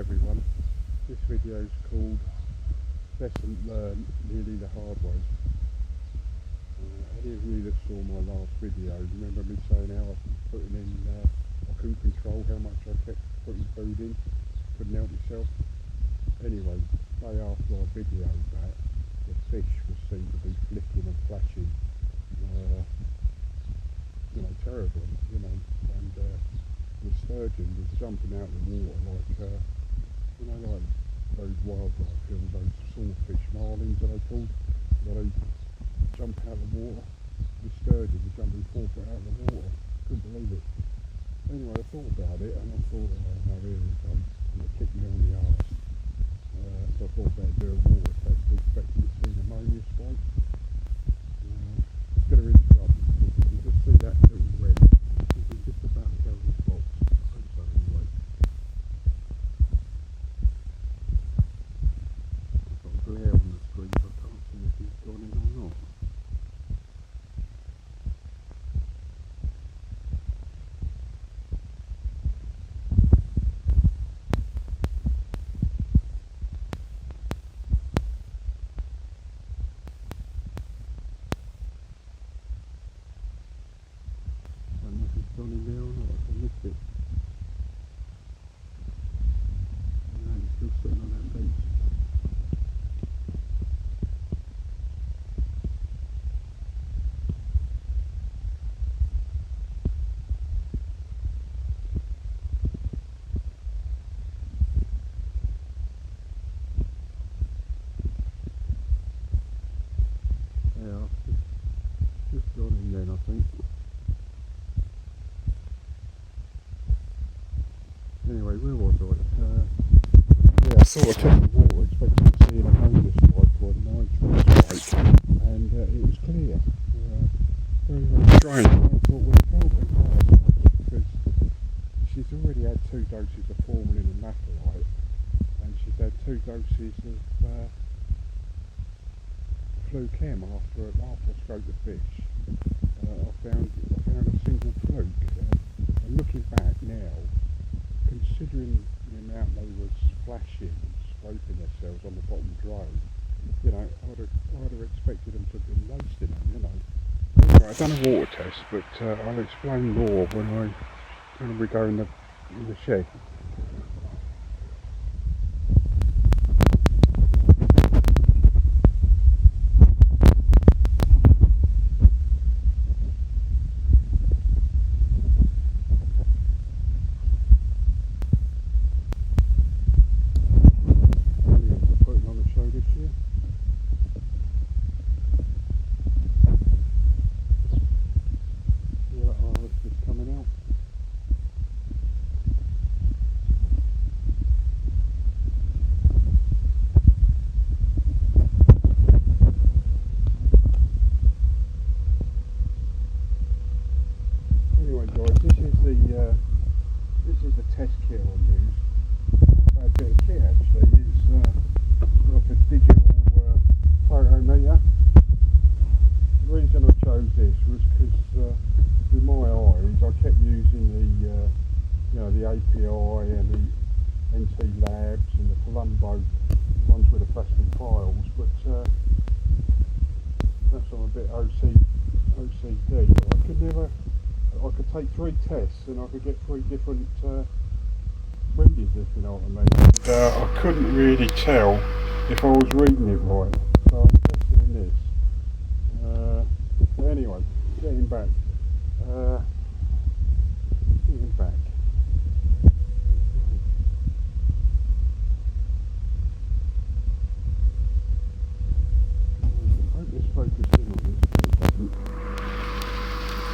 everyone. This video is called Lesson Learned Nearly the Hard Way. Any of you that saw my last video remember me saying how I was putting in, I couldn't control how much I kept putting food in, couldn't help myself. Anyway, day after I videoed that, the fish was seen to be flicking and flashing, terrible, and the sturgeon was jumping out of the water like, like those wildlife films, those swordfish marlins that they called, where they jump out of the water. The sturgeon was jumping 4 foot out of the water. Couldn't believe it. Anyway, I thought about it and I thought, oh no, here we go. And it kicked me on the arse. So I thought about doing a water test, expecting to see an ammonia spike. It's going to interrupt me. You can just see that little red. You can just about tell this box. I hope so anyway. I've got a glare on the screen, so I can't see if he's gone in or not. Gone in there or not, I missed it. No, he's still sitting on that bench. Yeah, just gone in then, I think. Anyway, where was I? I thought I checked the water, expecting to see an ammonia spike or a nitrate spike, and it was clear. Very, very strange. I thought, well, it can't be nitrate because she's already had 2 doses of formalin and macrolide, and she's had 2 doses of fluke-chem after I scoped the fish. I found a single fluke, and looking back now, considering the amount they were splashing and scraping themselves on the bottom drone, I'd have expected them to have been wasting them, Anyway, I've done a water test, but I'll explain more when we go in the shed. This is the test kit I use. Quite a bit of kit actually. It's like a digital photometer. The reason I chose this was because with my eyes I kept using the API and the NT Labs and the Colombo ones with the plastic files, but perhaps I'm a bit OCD. I could take 3 tests and I could get 3 different readings, if you know what I mean. I couldn't really tell if I was reading it right, so I'm interested in this. But anyway, getting back. I hope this focused in on this, but it doesn't.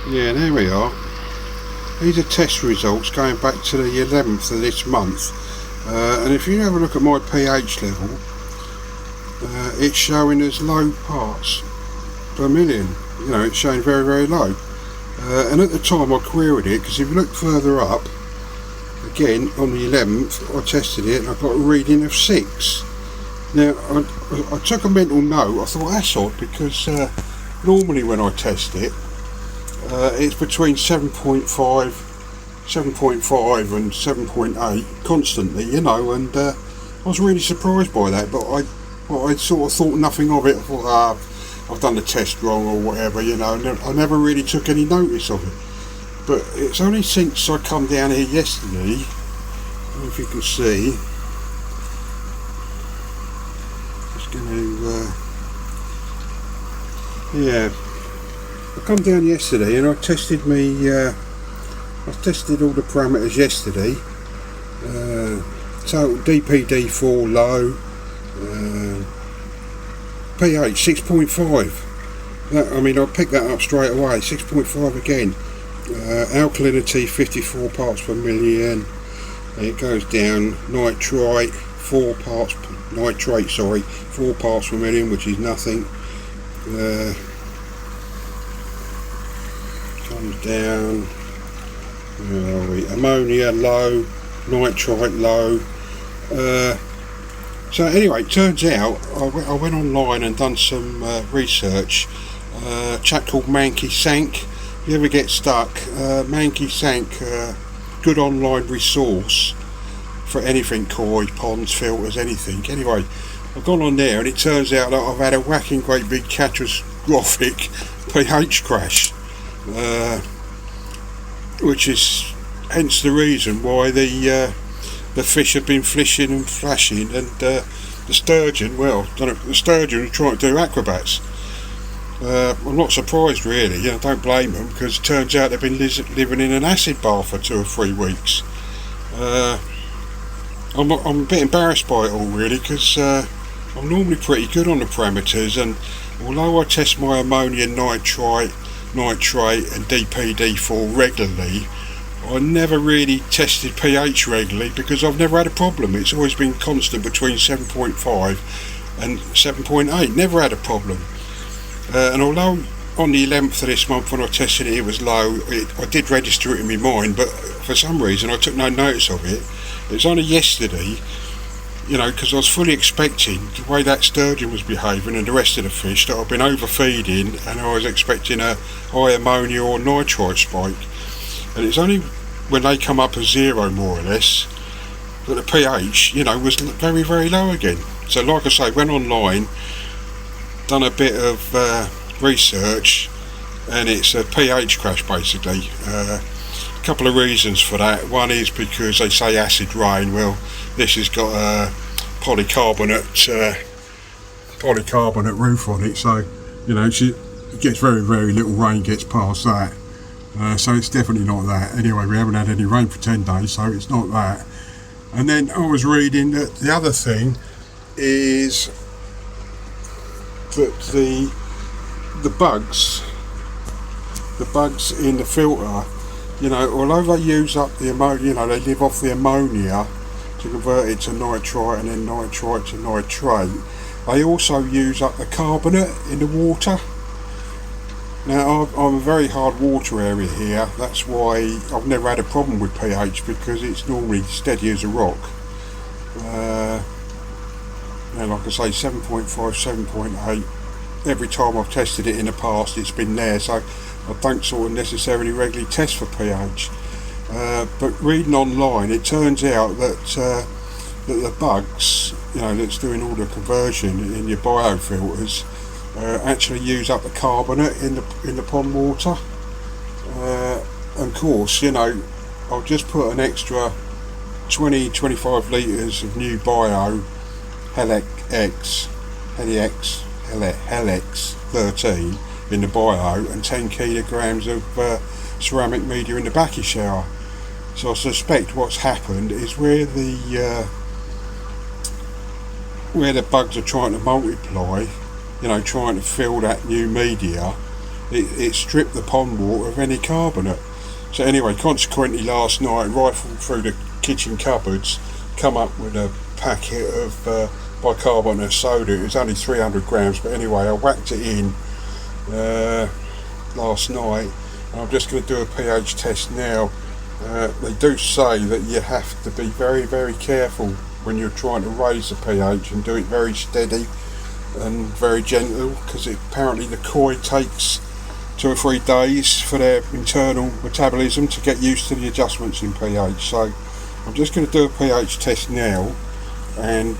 Yeah, there we are. These are test results going back to the 11th of this month, and if you have a look at my pH level, it's showing as low parts per million. It's showing very, very low, and at the time I queried it, because if you look further up again on the 11th I tested it and I got a reading of 6. Now I took a mental note. I thought that's odd, because normally when I test it, it's between 7.5, 7.5 and 7.8 constantly, you know, and I was really surprised by that, but I sort of thought nothing of it. I thought, I've done the test wrong or whatever, you know, and I never really took any notice of it. But it's only since I come down here yesterday, I don't know if you can see, just going to, yeah, I come down yesterday and I tested I tested all the parameters yesterday. Total DPD4 low, pH 6.5. I mean, I picked that up straight away. 6.5 again. Alkalinity 54 parts per million. And it goes down. Nitrate 4 parts per million, which is nothing. Comes down. Where are we? Ammonia low, nitrite low. So anyway, it turns out I went online and done some research. A chap called Mankey Sank. If you ever get stuck, Mankey Sank, good online resource for anything, koi, ponds, filters, anything. Anyway, I've gone on there and it turns out that I've had a whacking great big catastrophic pH crash. Which is hence the reason why the fish have been flishing and flashing, and the sturgeon, well, the sturgeon are trying to do acrobats. I'm not surprised really, you know, don't blame them, because it turns out they've been living in an acid bath for 2 or 3 weeks. I'm a bit embarrassed by it all really, because I'm normally pretty good on the parameters, and although I test my ammonia, nitrate and DPD4 regularly, I never really tested pH regularly because I've never had a problem. It's always been constant between 7.5 and 7.8, never had a problem. And although on the 11th of this month when I tested it, it was low, I did register it in my mind, but for some reason I took no notice of it. It was only yesterday, you know, because I was fully expecting the way that sturgeon was behaving and the rest of the fish that I've been overfeeding, and I was expecting a high ammonia or nitrite spike. And it's only when they come up as 0 more or less that the pH, you know, was very, very low again. So like I say, went online, done a bit of research, and it's a pH crash basically. A couple of reasons for that. One is because they say acid rain. Well, this has got a polycarbonate roof on it, so you know it gets very, very little rain gets past that. So it's definitely not that. Anyway, we haven't had any rain for 10 days, so it's not that. And then I was reading that the other thing is that the bugs in the filter, you know, although they use up the ammonia, you know, they live off the ammonia to convert it to nitrite and then nitrite to nitrate, they also use up the carbonate in the water. Now I'm a very hard water area here, that's why I've never had a problem with pH, because it's normally steady as a rock. And like I say, 7.5, 7.8, every time I've tested it in the past it's been there, so I don't sort of necessarily regularly test for pH. But reading online, it turns out that the bugs, you know, that's doing all the conversion in your biofilters, actually use up the carbonate in the pond water. Of course, you know, I'll just put an extra 20-25 litres of new bio Helix 13 in the bio, and 10 kilograms of ceramic media in the backy shower. So I suspect what's happened is where the bugs are trying to multiply, you know, trying to fill that new media, it stripped the pond water of any carbonate. So anyway, consequently last night, rifled through the kitchen cupboards, come up with a packet of bicarbonate soda. It was only 300 grams, but anyway, I whacked it in last night. I'm just going to do a pH test now. They do say that you have to be very, very careful when you're trying to raise the pH and do it very steady and very gentle, because apparently the koi takes 2 or 3 days for their internal metabolism to get used to the adjustments in pH. So I'm just going to do a pH test now, and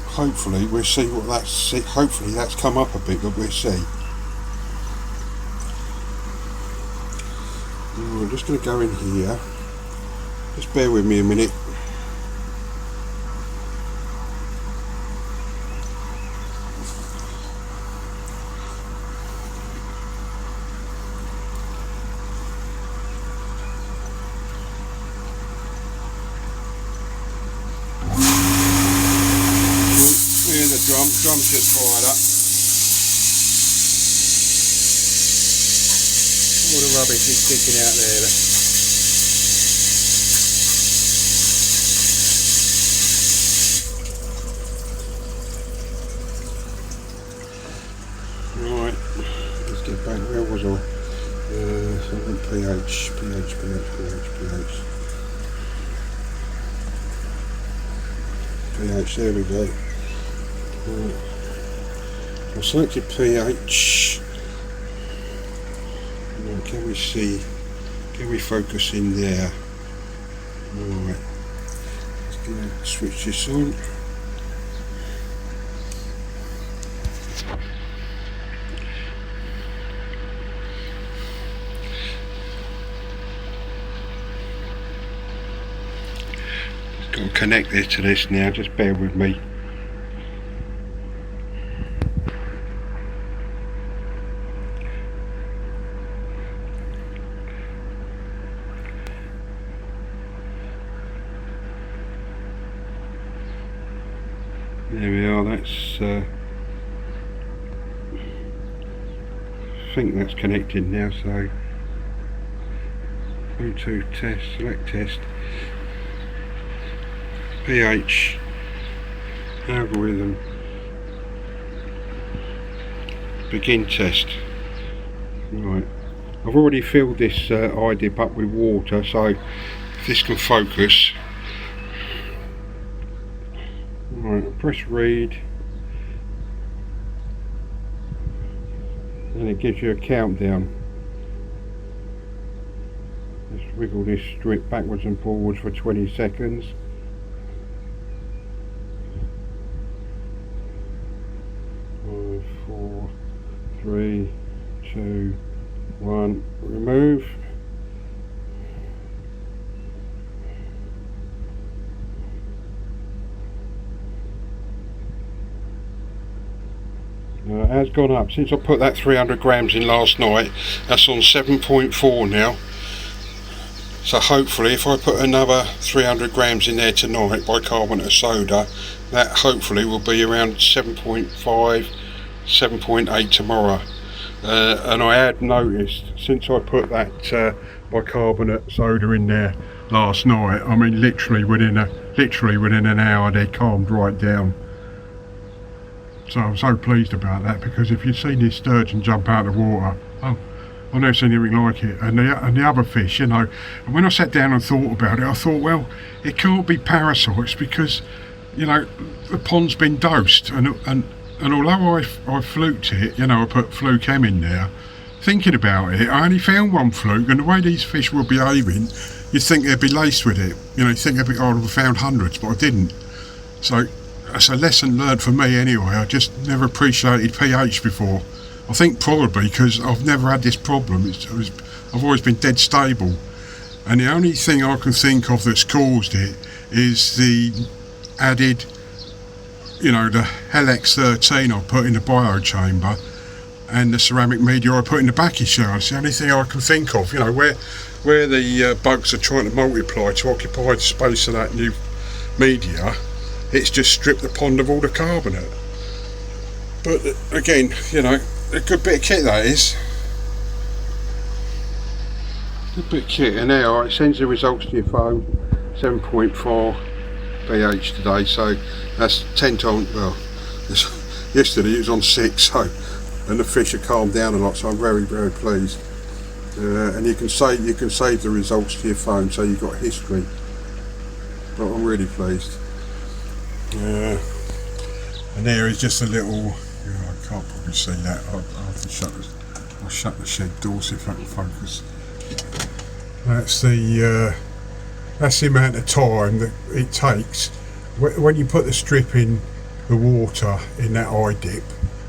hopefully we'll see what that's. Hopefully that's come up a bit, but we'll see. I'm just going to go in here. Just bear with me a minute. Drum's just fired up. All the rubbish is sticking out there. Right, let's get back. Where was I? Something pH. pH, there we go. Right. I've selected pH. Right, can we see? Can we focus in there? Right. Let's go switch this on. Just got to connect this to this now. Just bear with me. There we are, that's I think that's connected now, so Bluetooth test, select test, pH, algorithm, begin test. Right, I've already filled this idip up with water, so if this can focus. Right, press read, and it gives you a countdown. Just wiggle this strip backwards and forwards for 20 seconds. Five, 4, 3, 2, 1, remove. It has gone up since I put that 300 grams in last night. That's on 7.4 now, so hopefully if I put another 300 grams in there tonight bicarbonate of soda, that hopefully will be around 7.5, 7.8 tomorrow. And I had noticed since I put that bicarbonate soda in there last night, I mean literally within an hour they calmed right down. So I'm so pleased about that, because if you've seen this sturgeon jump out of the water, oh, I've never seen anything like it. And the other fish, you know, and when I sat down and thought about it, I thought, well, it can't be parasites because, you know, the pond's been dosed, and although I fluked it, you know, I put fluke M in there, thinking about it, I only found one fluke, and the way these fish were behaving, you'd think they'd be laced with it. You know, you'd think I'd have found hundreds, but I didn't. So that's a lesson learned for me anyway. I just never appreciated pH before. I think probably because I've never had this problem. I've always been dead stable, and the only thing I can think of that's caused it is the added, you know, the LX13 I put in the biochamber and the ceramic media I put in the backy shell. It's the only thing I can think of, you know, where the bugs are trying to multiply to occupy the space of that new media. It's just stripped the pond of all the carbonate. But again, you know, a good bit of kit that is. Good bit of kit, and now it sends the results to your phone. 7.4 pH today, so that's 10 times. Well, yesterday it was on 6, so, and the fish have calmed down a lot, so I'm very, very pleased. And you can save the results to your phone, so you've got history. But I'm really pleased. And there is just a little, you know, I can't probably see that, I'll have to shut this. I'll shut the shed door so if I can focus. That's the amount of time that it takes when you put the strip in the water in that idip.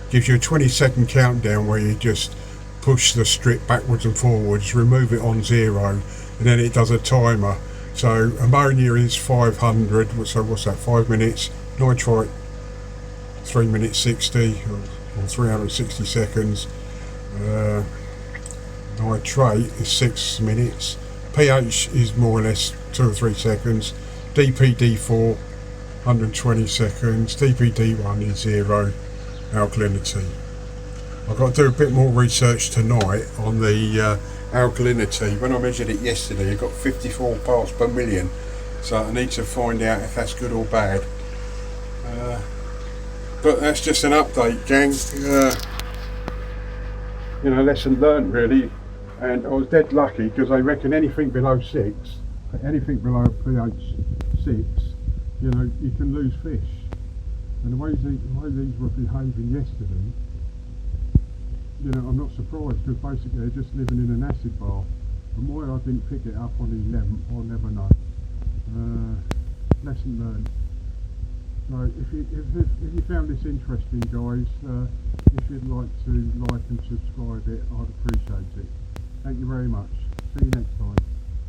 Gives you a 20-second countdown where you just push the strip backwards and forwards, remove it on 0, and then it does a timer. So ammonia is 500, so what's that, 5 minutes, nitrite 3 minutes 60 or 360 seconds, nitrate is 6 minutes, pH is more or less 2 or 3 seconds, DPD4 120 seconds, DPD1 is 0, alkalinity. I've got to do a bit more research tonight on the alkalinity. When I measured it yesterday, it got 54 parts per million, so I need to find out if that's good or bad. But that's just an update, gang. Lesson learnt really, and I was dead lucky because I reckon anything below 6, anything below pH 6, you can lose fish. And the way these were behaving yesterday, I'm not surprised, because basically they're just living in an acid bath. And why I didn't pick it up on the 11th, I'll never know. Lesson learned. So if you found this interesting, guys, if you'd like to like and subscribe it, I'd appreciate it. Thank you very much. See you next time.